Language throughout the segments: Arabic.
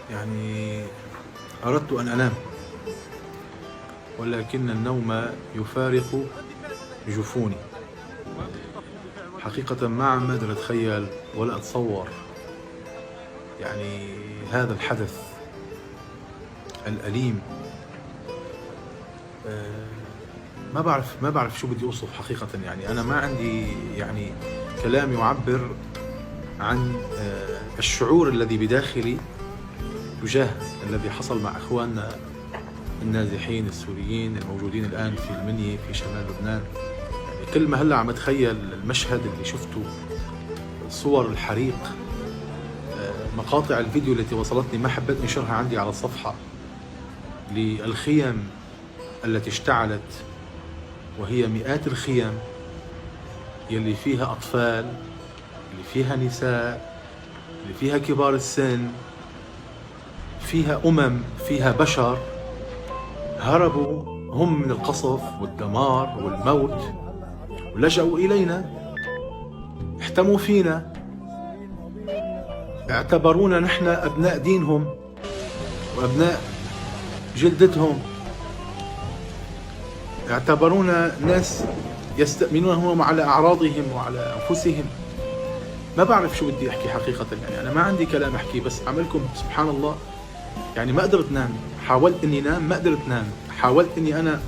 يعني أردت أن أنام، ولكن النوم يفارق جفوني. حقيقة ما عم أقدر أتخيل ولا أتصور يعني هذا الحدث الأليم. ما بعرف شو بدي أوصف حقيقة. يعني أنا ما عندي يعني كلام يعبر عن الشعور الذي بداخلي تجاه الذي حصل مع إخواننا النازحين السوريين الموجودين الآن في المنيا في شمال لبنان. يعني كل ما هلا عم أتخيل المشهد اللي شفته، صور الحريق، مقاطع الفيديو التي وصلتني ما حبيت نشرها عندي على الصفحة، للخيم التي اشتعلت، وهي مئات الخيم يلي فيها أطفال، اللي فيها نساء، اللي فيها كبار السن، فيها فيها بشر هربوا هم من القصف والدمار والموت ولجأوا إلينا، احتموا فينا، اعتبرونا نحن أبناء دينهم وأبناء جلدتهم، اعتبرونا ناس يستأمنونهم على أعراضهم وعلى أنفسهم. ما بعرف شو بدي أحكي حقيقة. يعني أنا ما عندي كلام أحكي، بس أعملكم سبحان الله. يعني ما قدرت نام، حاولت إني نام ما قدرت نام، حاولت إني أنا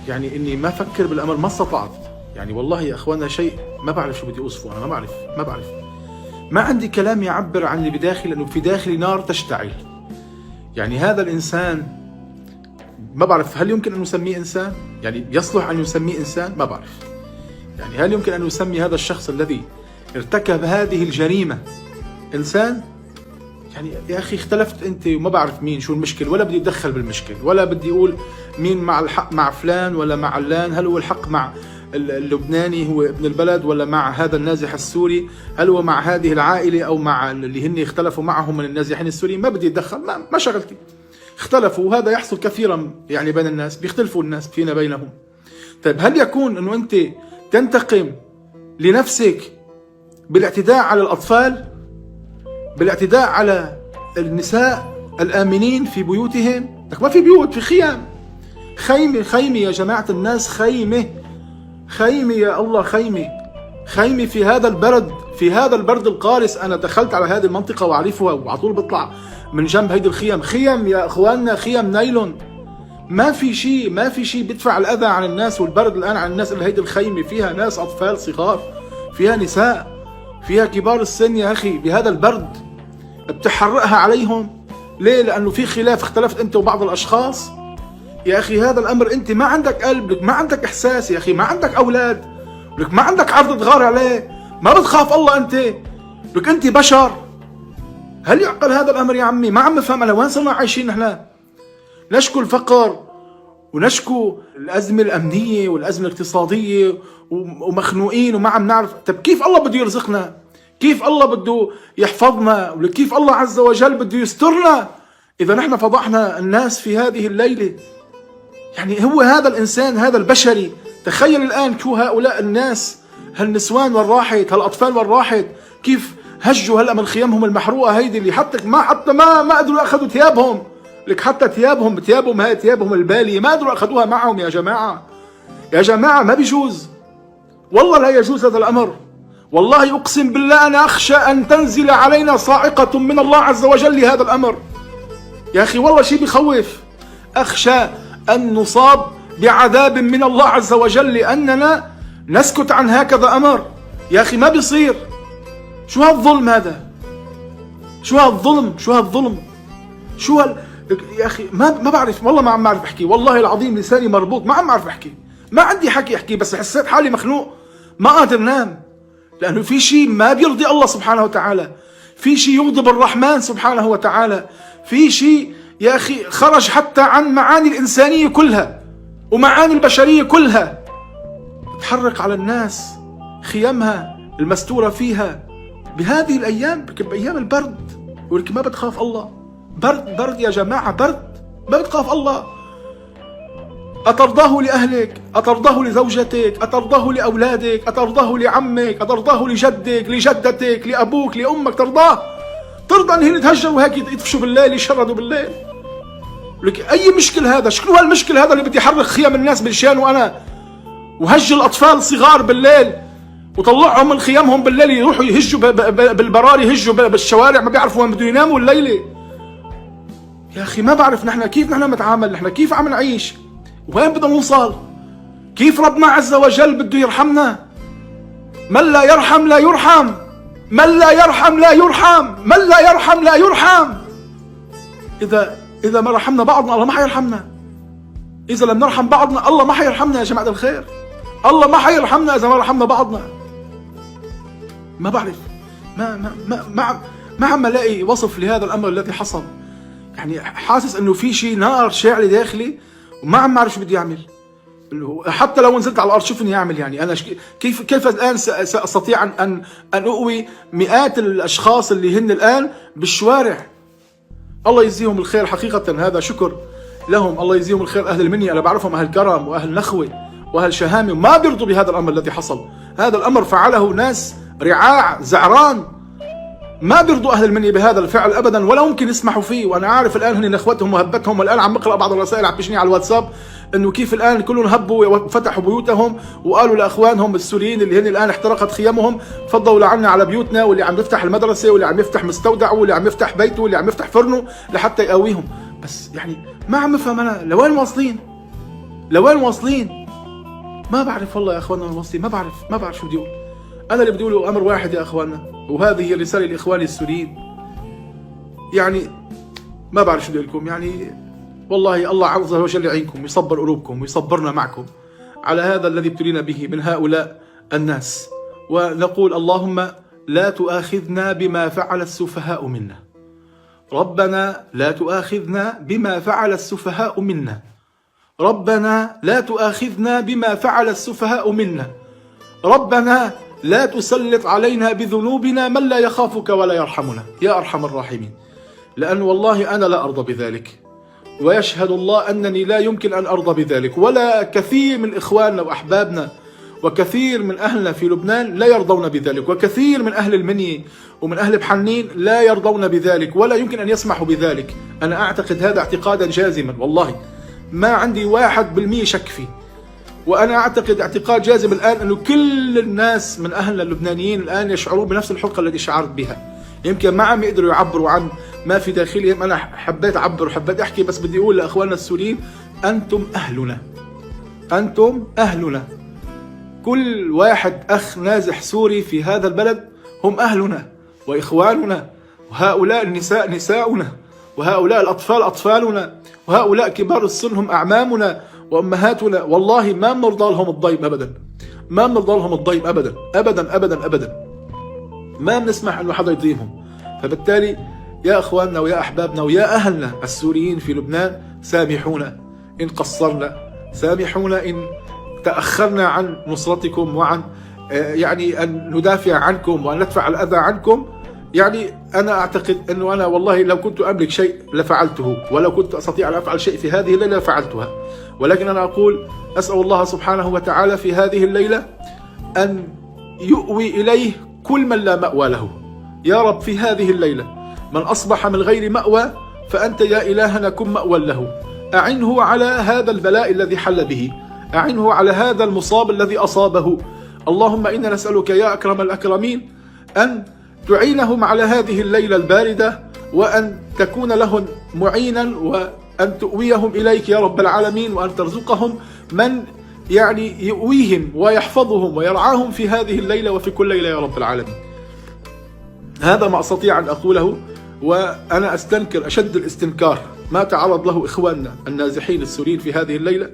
يعني إني ما أفكر بالأمر، ما استطعت. يعني والله يا أخوانا شيء ما بعرف شو بدي أوصفه. أنا ما بعرف ما عندي كلام يعبر عن اللي بداخلي، لأنه في داخلي نار تشتعل. يعني هذا الإنسان ما بعرف هل يمكن أن نسميه إنسان؟ يعني يصلح أن يسميه إنسان؟ ما بعرف. يعني هل يمكن أن نسمي هذا الشخص الذي ارتكب هذه الجريمة إنسان؟ يعني يا أخي اختلفت أنت وما بعرف مين شو المشكلة، ولا بدي أتدخل بالمشكلة، ولا بدي أقول مين مع الحق، مع فلان ولا مع علان، هل هو الحق مع اللبناني هو ابن البلد، ولا مع هذا النازح السوري، هل هو مع هذه العائلة أو مع اللي هن اختلفوا معهم من النازحين السوريين. ما بدي أتدخل، ما شغلتي. اختلفوا، وهذا يحصل كثيرا يعني بين الناس، بيختلفوا الناس فينا بينهم. طيب هل يكون أنه أنت تنتقم لنفسك بالاعتداء على الأطفال، بالاعتداء على النساء الآمنين في بيوتهم؟ لك ما في بيوت، في خيام، خيمة يا جماعة الناس، خيمة يا الله، خيمة في هذا البرد، في هذا البرد القارس. أنا دخلت على هذه المنطقة وأعرفها، وعلى طول بطلع من جنب هيدي الخيم. خيم يا إخواننا، خيم نايلون، ما في شيء بيدفع الأذى عن الناس والبرد الآن عن الناس. اللي هيدي الخيمة فيها ناس أطفال صغار، فيها نساء، فيها كبار السن يا أخي، بهذا البرد بتحرقها عليهم. ليه؟ لأنه في خلاف، اختلفت أنت وبعض الأشخاص. يا أخي هذا الأمر أنت ما عندك قلب، لك ما عندك إحساس يا أخي، ما عندك أولاد، لك ما عندك عرض تغار عليه، ما بتخاف الله أنت، لك أنت بشر. هل يعقل هذا الأمر يا عمي؟ ما عم بفهم أنا وين صرنا عايشين نحن. نشكو الفقر ونشكو الأزمة الأمنية والأزمة الاقتصادية ومخنوقين وما عم نعرف. طب كيف الله بده يرزقنا؟ كيف الله بده يحفظنا؟ وكيف الله عز وجل بده يسترنا إذا نحن فضحنا الناس في هذه الليلة؟ يعني هو هذا الإنسان، هذا البشري. تخيل الآن شو هؤلاء الناس، هالنسوان والراحت، هالأطفال والراحت، كيف هجوا هلأ من خيامهم المحروقة هيدي، اللي حتى ما قدروا أخذوا ثيابهم. لك حتى ثيابهم هاي ثيابهم البالية ما قدروا أخذوها معهم. يا جماعة ما بيجوز، والله لا يجوز هذا الأمر. والله أقسم بالله أنا أخشى أن تنزل علينا صاعقة من الله عز وجل لهذا الأمر. يا أخي والله شيء بخوف. أخشى أن نصاب بعذاب من الله عز وجل لأننا نسكت عن هكذا أمر. يا أخي ما بيصير. شو هالظلم هذا؟ شو هالظلم؟ يا أخي ما بعرف، والله ما عم بعرف أحكي، والله العظيم لساني مربوط، ما عم بعرف أحكي، ما عندي حكي أحكي، بس حسيت حالي مخنوق، ما قادر نام، لأنه في شيء ما بيرضي الله سبحانه وتعالى، في شيء يغضب الرحمن سبحانه وتعالى، في شيء يا أخي خرج حتى عن معاني الإنسانية كلها ومعاني البشرية كلها. تحرق على الناس خيامها المستورة فيها بهذه الأيام، بأيام البرد، ولكن ما بتخاف الله. برد يا جماعة، برد، ما بتخاف الله. أترضاه لأهلك؟ أترضاه لزوجتك؟ أترضاه لأولادك؟ أترضاه لعمك؟ أترضاه لجدك، لجدتك، لأبوك، لأمك؟ ترضى ان هن يتهجروا هيك يطفشوا بالليل يشردوا بالليل؟ لك اي مشكله هذا؟ شكله هالمشكله هذا اللي بدي يحرك خيام الناس بالشان انا وهج الاطفال الصغار بالليل وطلعهم من خيامهم بالليل يروحوا يهجوا بالبراري يهجوا بالشوارع ما بيعرفوا وين بدهم يناموا الليله. يا اخي ما بعرف نحن كيف نحن نتعامل، نحن كيف عم نعيش، وين بدنا نوصل؟ كيف ربنا عز وجل بده يرحمنا؟ من لا يرحم لا يرحم، من لا يرحم لا يرحم، من لا يرحم لا يرحم. إذا ما رحمنا بعضنا الله ما حيرحمنا. إذا لم نرحم بعضنا الله ما حيرحمنا يا جماعة الخير. الله ما حيرحمنا إذا ما رحمنا بعضنا. ما بعرف، ما عم الاقي وصف لهذا الأمر الذي حصل. يعني حاسس إنه في شيء نار شاعلة داخلي وما عم أعرف شو بدي أعمل. حتى لو نزلت على الأرض شو فيني أعمل؟ يعني أنا كيف الآن سأستطيع أن أقوي مئات الأشخاص اللي هن الآن بالشوارع؟ الله يجزيهم الخير حقيقة، هذا شكر لهم. الله يجزيهم الخير أهل المنيا، أنا بعرفهم أهل كرم وأهل نخوة وأهل شهامة، وما بيرضوا بهذا الأمر الذي حصل. هذا الأمر فعله ناس رعاع زعران، ما بيرضوا أهل المنيا بهذا الفعل أبدا ولا ممكن يسمحوا فيه. وأنا عارف الآن هن نخوتهم وهبتهم، والآن عم بقرأ بعض الرسائل عم بيجيني على الواتساب إنه كيف الآن كلهم هبوا وفتحوا بيوتهم وقالوا لأخوانهم السوريين اللي هن الآن احترقت خيامهم فضوا لعنا على بيوتنا، واللي عم يفتح المدرسة واللي عم يفتح مستودعه واللي عم يفتح بيته واللي عم يفتح فرنه لحتى يقويهم. بس يعني ما عم افهم انا لوين واصلين؟ لوين واصلين؟ ما بعرف والله يا اخواننا المصريين، ما بعرف شو بدي اقول. انا اللي بدي اقوله امر واحد يا اخواننا، وهذه هي رسالة لاخواني السوريين. يعني ما بعرف شو بدي اقول لكم، يعني والله الله عز وجل يعينكم ويصبر قلوبكم ويصبرنا معكم على هذا الذي ابتلينا به من هؤلاء الناس، ونقول اللهم لا تؤاخذنا بما فعل السفهاء منا. ربنا لا تؤاخذنا بما فعل السفهاء منا. ربنا لا تؤاخذنا بما فعل السفهاء منا. ربنا لا تسلط علينا بذنوبنا من لا يخافك ولا يرحمنا يا أرحم الراحمين. لأن والله أنا لا أرضى بذلك، ويشهد الله أنني لا يمكن أن أرضى بذلك، ولا كثير من إخواننا وأحبابنا وكثير من أهلنا في لبنان لا يرضون بذلك، وكثير من أهل المنيا ومن أهل بحنين لا يرضون بذلك ولا يمكن أن يسمحوا بذلك. أنا أعتقد هذا اعتقادا جازما، والله ما عندي 1% شك فيه. وأنا أعتقد اعتقاد جازم الآن أنه كل الناس من أهلنا اللبنانيين الآن يشعرون بنفس الحقة التي شعرت بها. يمكن ما عم يقدروا يعبروا عن ما في داخلهم. أنا حبيت أعبر وحبيت أحكي، بس بدي أقول لأخواننا السوريين أنتم أهلنا، أنتم أهلنا. كل واحد أخ نازح سوري في هذا البلد هم أهلنا وإخواننا، وهؤلاء النساء نساؤنا، وهؤلاء الأطفال أطفالنا، وهؤلاء كبار السن هم أعمامنا وأمهاتنا. والله ما بنرضى لهم الضيم أبدا، ما بنرضى لهم الضيم أبدا أبدا أبدا أبدا، ما بنسمح أنه حدا يضيمهم. فبالتالي يا أخواننا ويا أحبابنا ويا أهلنا السوريين في لبنان، سامحونا إن قصرنا، سامحونا إن تأخرنا عن نصرتكم وعن يعني أن ندافع عنكم وأن ندفع الأذى عنكم. يعني أنا أعتقد أنه أنا والله لو كنت أملك شيء لفعلته، ولو كنت أستطيع أن أفعل شيء في هذه الليلة لفعلتها. ولكن أنا أقول أسأل الله سبحانه وتعالى في هذه الليلة أن يؤوي إليه كل من لا مأوى له. يا رب في هذه الليلة من أصبح من غير مأوى فأنت يا إلهنا كن مأوى له. أعنه على هذا البلاء الذي حل به، أعنه على هذا المصاب الذي أصابه. اللهم إنا نسألك يا أكرم الأكرمين أن تعينهم على هذه الليلة الباردة، وأن تكون لهم معينا، وأن تؤويهم إليك يا رب العالمين، وأن ترزقهم من يعني يؤويهم ويحفظهم ويرعاهم في هذه الليلة وفي كل ليلة يا رب العالمين. هذا ما أستطيع أن أقوله، وأنا أستنكر أشد الاستنكار ما تعرض له إخواننا النازحين السوريين في هذه الليلة.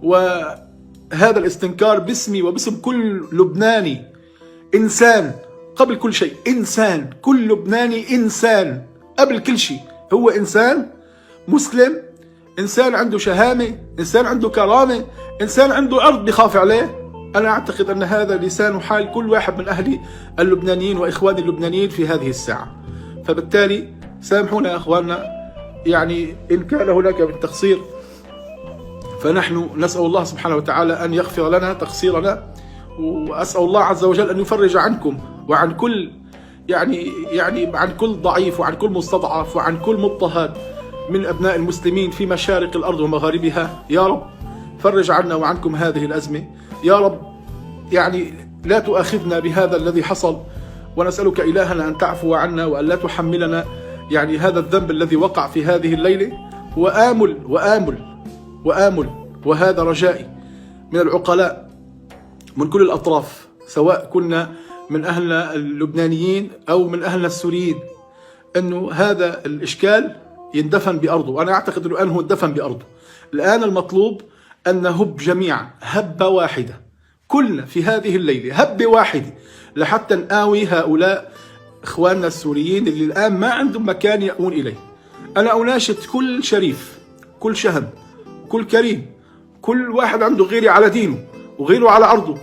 وهذا الاستنكار باسمي وباسم كل لبناني، إنسان قبل كل شيء، إنسان، كل لبناني إنسان قبل كل شيء، هو إنسان مسلم، إنسان عنده شهامة، إنسان عنده كرامة، إنسان عنده عرض بخاف عليه. أنا أعتقد أن هذا لسان حال كل واحد من أهلي اللبنانيين وإخواني اللبنانيين في هذه الساعة. فبالتالي سامحونا يا أخواننا، يعني إن كان هناك من تقصير فنحن نسأل الله سبحانه وتعالى أن يغفر لنا تقصيرنا، وأسأل الله عز وجل أن يفرج عنكم وعن كل يعني عن كل ضعيف وعن كل مستضعف وعن كل مضطهد من أبناء المسلمين في مشارق الأرض ومغاربها. يا رب فرج عنا وعنكم هذه الأزمة يا رب. يعني لا تؤاخذنا بهذا الذي حصل، ونسألك إلهنا أن تعفو عنا وأن لا تحملنا يعني هذا الذنب الذي وقع في هذه الليلة. وآمل وهذا رجائي من العقلاء من كل الأطراف، سواء كنا من أهلنا اللبنانيين أو من أهلنا السوريين، أنه هذا الإشكال يندفن بأرضه. وأنا أعتقد أنه الآن هو اندفن بأرضه. الآن المطلوب أن نهب جميعا هبة واحدة، كلنا في هذه الليلة هبة واحدة، لحتى نآوي هؤلاء إخواننا السوريين اللي الآن ما عندهم مكان يأوون إليه. أنا أناشد كل شريف، كل شهم، كل كريم، كل واحد عنده غيري على دينه وغيره على أرضه،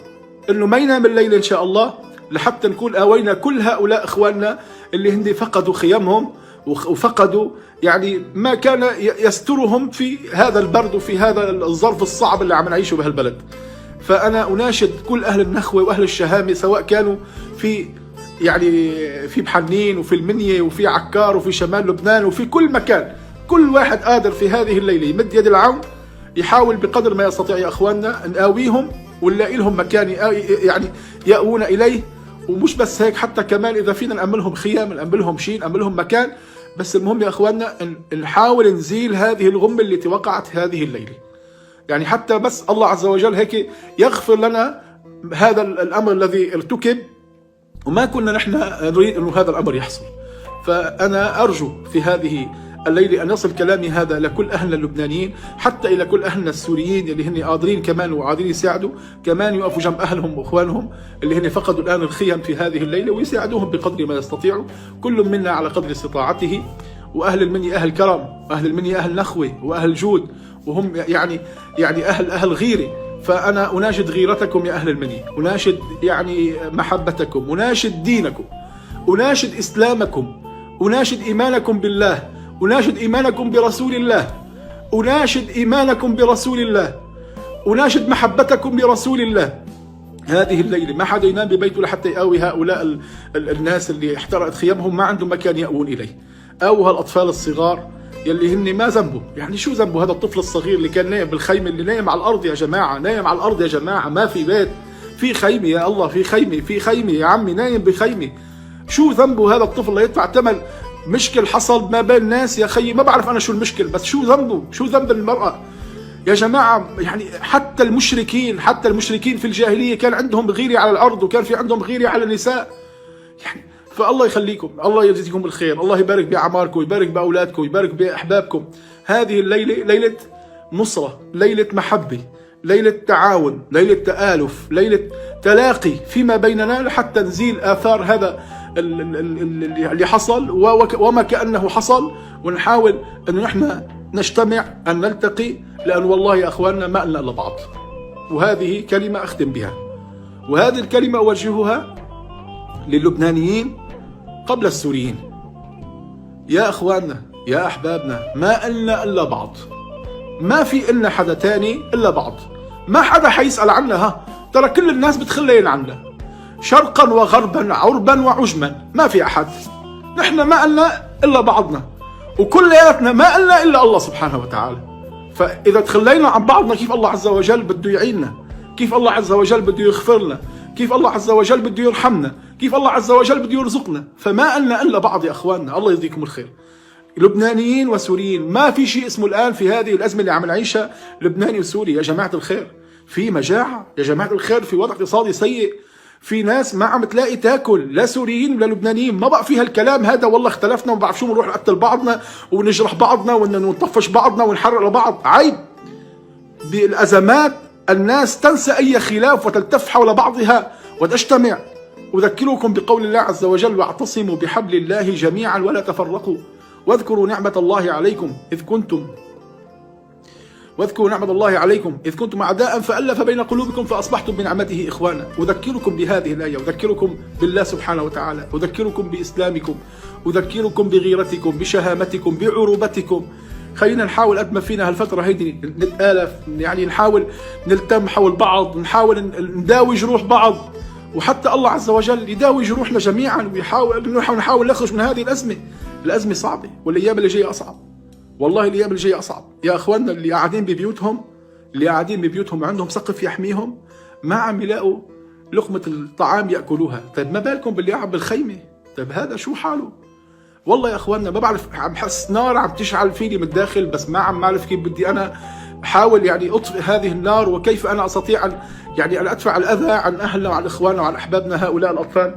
إنه ما ينام الليلة إن شاء الله، لحتى نكون آوينا كل هؤلاء إخواننا اللي هندي فقدوا خيامهم وفقدوا يعني ما كان يسترهم في هذا البرد وفي هذا الظرف الصعب اللي عم نعيشه بهالبلد. فأنا أناشد كل أهل النخوة وأهل الشهامة، سواء كانوا في بحنين وفي المنية وفي عكار وفي شمال لبنان وفي كل مكان، كل واحد قادر في هذه الليلة يمد يد العون، يحاول بقدر ما يستطيع يا أخواننا نقاويهم ونلاقي لهم مكان يعني يأوون إليه. ومش بس هيك، حتى كمان إذا فينا نأمن لهم خيام، نأمن لهم شيء، نأمن لهم مكان، بس المهم يا أخواننا نحاول نزيل هذه الغمة التي وقعت هذه الليلة. يعني حتى بس الله عز وجل هيك يغفر لنا هذا الأمر الذي ارتكب، وما كنا نحن نريد أن هذا الأمر يحصل. فأنا أرجو في هذه الليلة أن يصل كلامي هذا لكل أهلنا اللبنانيين، حتى إلى كل أهلنا السوريين اللي هن قادرين كمان وقادرين يساعدوا، كمان يقفوا جنب أهلهم وإخوانهم اللي هن فقدوا الآن الخيم في هذه الليلة، ويساعدوهم بقدر ما يستطيعوا، كل منا على قدر استطاعته. وأهل المني أهل كرم، أهل المني أهل نخوة وأهل جود، وهم يعني أهل غيرة. فأنا أناشد غيرتكم يا أهل المني، أناشد يعني محبتكم، أناشد دينكم، أناشد إسلامكم، أناشد إيمانكم بالله، أناشد إيمانكم برسول الله، أناشد إيمانكم برسول الله، أناشد محبتكم برسول الله. هذه الليلة ما حدا ينام ببيته لحتى يقاوي هؤلاء الناس اللي احترقت خيامهم ما عندهم مكان يأوون إليه، أو هالأطفال الصغار يلي هن ما ذنبه. يعني شو ذنبه هذا الطفل الصغير اللي كان نايم بالخيمة، اللي نايم على الأرض يا جماعة، نايم على الأرض يا جماعة، ما في بيت، في خيمة يا الله، في خيمة يا عمي، نايم بخيمة. شو ذنبه هذا الطفل ليدفع ثمن مشكل حصل ما بين ناس؟ يا خيي ما بعرف أنا شو المشكل، بس شو ذنبه؟ شو ذنب المرأة يا جماعة؟ يعني حتى المشركين في الجاهلية كان عندهم غيرة على الأرض، وكان في عندهم غيرة على النساء. يعني فالله يخليكم، الله يجزيكم بالخير، الله يبارك بأعماركم، يبارك بأولادكم، يبارك بأحبابكم. هذه الليلة ليلة نصرة، ليلة محبة، ليلة تعاون، ليلة تآلف، ليلة تلاقي فيما بيننا، لحتى نزيل آثار هذا اللي حصل وما كأنه حصل، ونحاول أن نحن نجتمع، أن نلتقي، لأن والله يا أخواننا ما لنا إلا بعض. وهذه كلمة أختم بها، وهذه الكلمة أوجهها للبنانيين قبل السوريين. يا أخواننا يا أحبابنا، ما لنا إلا بعض، ما في إلنا حدا تاني إلا بعض، ما حدا حيسأل عنا. ترى كل الناس بتخلين عنا، شرقا وغربا، عربا وعجما، ما في أحد. نحن ما لنا إلا بعضنا، وكلياتنا ما لنا إلا الله سبحانه وتعالى. فإذا تخلينا عن بعضنا، كيف الله عز وجل بده يعيننا؟ كيف الله عز وجل بده يغفر لنا؟ كيف الله عز وجل بده يرحمنا؟ كيف الله عز وجل بده يرزقنا؟ فما لنا إلا بعض يا أخواننا، الله يجزيكم الخير. لبنانيين وسوريين، ما في شيء اسمه الآن في هذه الأزمة اللي عم نعيشها لبناني وسوري يا جماعة الخير. في مجاعة يا جماعة الخير، في وضع اقتصادي سيء، في ناس ما عم تلاقي تاكل، لا سوريين ولا لبنانيين. ما بقى فيها الكلام هذا والله اختلفنا وما بعرف شو، بنروح نقتل بعضنا ونجرح بعضنا ونطفش بعضنا ونحرق لبعض. عيب. بالأزمات الناس تنسى أي خلاف وتلتف حول بعضها وتجتمع. أذكركم بقول الله عز وجل: واعتصموا بحبل الله جميعا ولا تفرقوا واذكروا نعمة الله عليكم إذ كنتم أعداء فألف بين قلوبكم فأصبحتم بنعمته إخوانا. أذكركم بهذه الآية، أذكركم بالله سبحانه وتعالى، أذكركم بإسلامكم، أذكركم بغيرتكم، بشهامتكم، بعروبتكم. خلينا نحاول قد ما فينا هالفترة هيدي نتآلف، يعني نحاول نلتم حول بعض، نحاول نداوي جروح بعض، وحتى الله عز وجل يداوي جروحنا جميعا، ونحاول نخرج من هذه الأزمة. الأزمة صعبة، والأيام اللي جاية أصعب، والله الأيام اللي جاية أصعب. يا أخواننا اللي قاعدين ببيوتهم وعندهم سقف يحميهم، ما عم يلاقوا لقمة الطعام يأكلوها. طيب ما بالكم باللي قاعد بالخيمة؟ طيب هذا شو حاله؟ والله يا أخواننا ما بعرف، عم حس نار عم تشعل فيني من الداخل، بس ما عم بعرف كيف بدي أنا أحاول يعني أطفئ هذه النار، وكيف أنا أستطيع أن أدفع الأذى عن أهلنا وعن إخواننا وعن أحبابنا هؤلاء الأطفال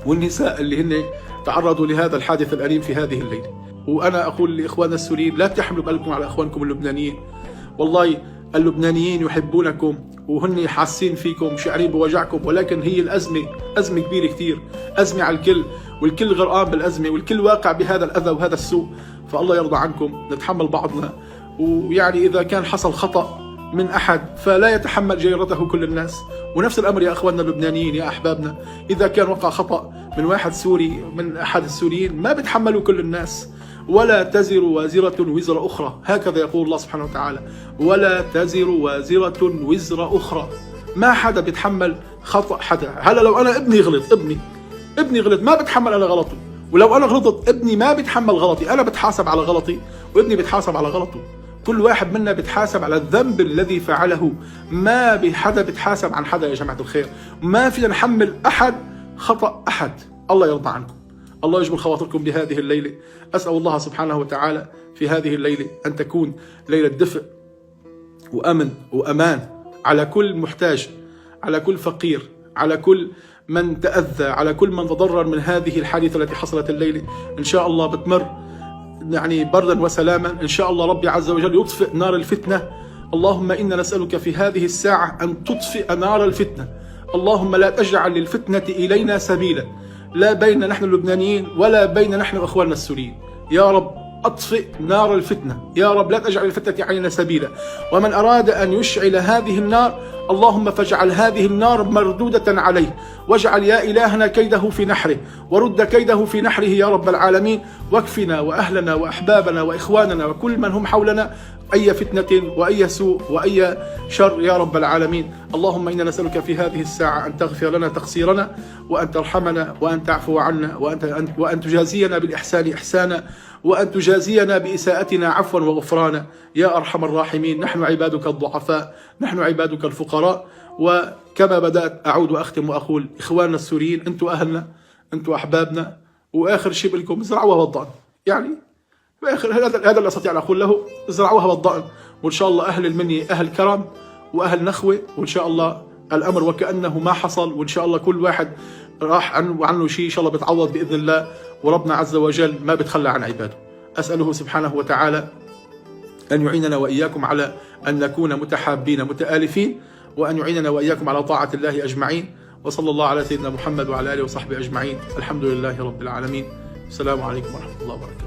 والنساء اللي هن تعرضوا لهذا الحادث الأليم في هذه الليلة. وأنا أقول لإخواننا السوريين لا تحملوا بقلبكم على إخوانكم اللبنانيين، والله اللبنانيين يحبونكم وهن حاسين فيكم، شاعرين بوجعكم، ولكن هي الأزمة أزمة كبيرة كثير، أزمة على الكل، والكل غرقان بالأزمة، والكل واقع بهذا الأذى وهذا السوء. فالله يرضى عنكم، نتحمل بعضنا، ويعني إذا كان حصل خطأ من أحد فلا يتحمل جريرته كل الناس. ونفس الأمر يا أخواننا اللبنانيين يا أحبابنا، إذا كان وقع خطأ من واحد سوري، من أحد السوريين، ما بتحملوا كل الناس. ولا تزر وازرة وزر أخرى، هكذا يقول الله سبحانه وتعالى، ولا تزر وازرة وزر أخرى. ما حدا بيتحمل خطأ حدا. هلا لو أنا ابني غلط، ابني غلط، ما بتحمل أنا غلطه، ولو أنا غلطت ابني ما بيتحمل غلطي، أنا بتحاسب على غلطي وابني بيتحاسب على غلطه. كل واحد منا بيتحاسب على الذنب الذي فعله، ما بحدا بيتحاسب عن حدا يا جماعة الخير. ما فينا نحمل أحد خطأ أحد. الله يرضى عنكم، الله يجبر خواطركم بهذه الليلة. أسأل الله سبحانه وتعالى في هذه الليلة أن تكون ليلة دفء وأمن وأمان على كل محتاج، على كل فقير، على كل من تأذى، على كل من تضرر من هذه الحادثة التي حصلت الليلة. إن شاء الله بتمر يعني بردا وسلاما، إن شاء الله ربي عز وجل يطفئ نار الفتنة. اللهم إنا نسألك في هذه الساعة أن تطفئ نار الفتنة. اللهم لا تجعل للفتنة إلينا سبيلا، لا بين نحن اللبنانيين ولا بين نحن وإخواننا السوريين. يا رب أطفئ نار الفتنة، يا رب لا تجعل الفتنة علينا سبيلا. ومن أراد أن يشعل هذه النار اللهم فاجعل هذه النار مردودة عليه، واجعل يا إلهنا كيده في نحره، ورد كيده في نحره يا رب العالمين. واكفنا وأهلنا وأحبابنا وإخواننا وكل من هم حولنا أي فتنة وأي سوء وأي شر يا رب العالمين. اللهم إنا نسألك في هذه الساعة أن تغفر لنا تقصيرنا، وأن ترحمنا، وأن تعفو عنا، وأن تجازينا بالإحسان إحسانا، وأن تجازينا بإساءتنا عفوا وغفرانا يا أرحم الراحمين. نحن عبادك الضعفاء، نحن عبادك الفقراء. وكما بدأت أعود وأختم وأقول إخواننا السوريين، أنتم أهلنا، أنتم أحبابنا، وآخر شيء لكم ازرعوها بالضأن. يعني هذا اللي أستطيع أن أقول له، ازرعوها بالضأن. وإن شاء الله أهل المنية أهل كرم وأهل نخوة، وإن شاء الله الأمر وكأنه ما حصل، وإن شاء الله كل واحد راح عنه شيء إن شاء الله بتعوض بإذن الله، وربنا عز وجل ما بتخلى عن عباده. أسأله سبحانه وتعالى أن يعيننا وإياكم على أن نكون متحابين متآلفين، وأن يعيننا وإياكم على طاعة الله أجمعين. وصلى الله على سيدنا محمد وعلى آله وصحبه أجمعين. الحمد لله رب العالمين. السلام عليكم ورحمة الله وبركاته.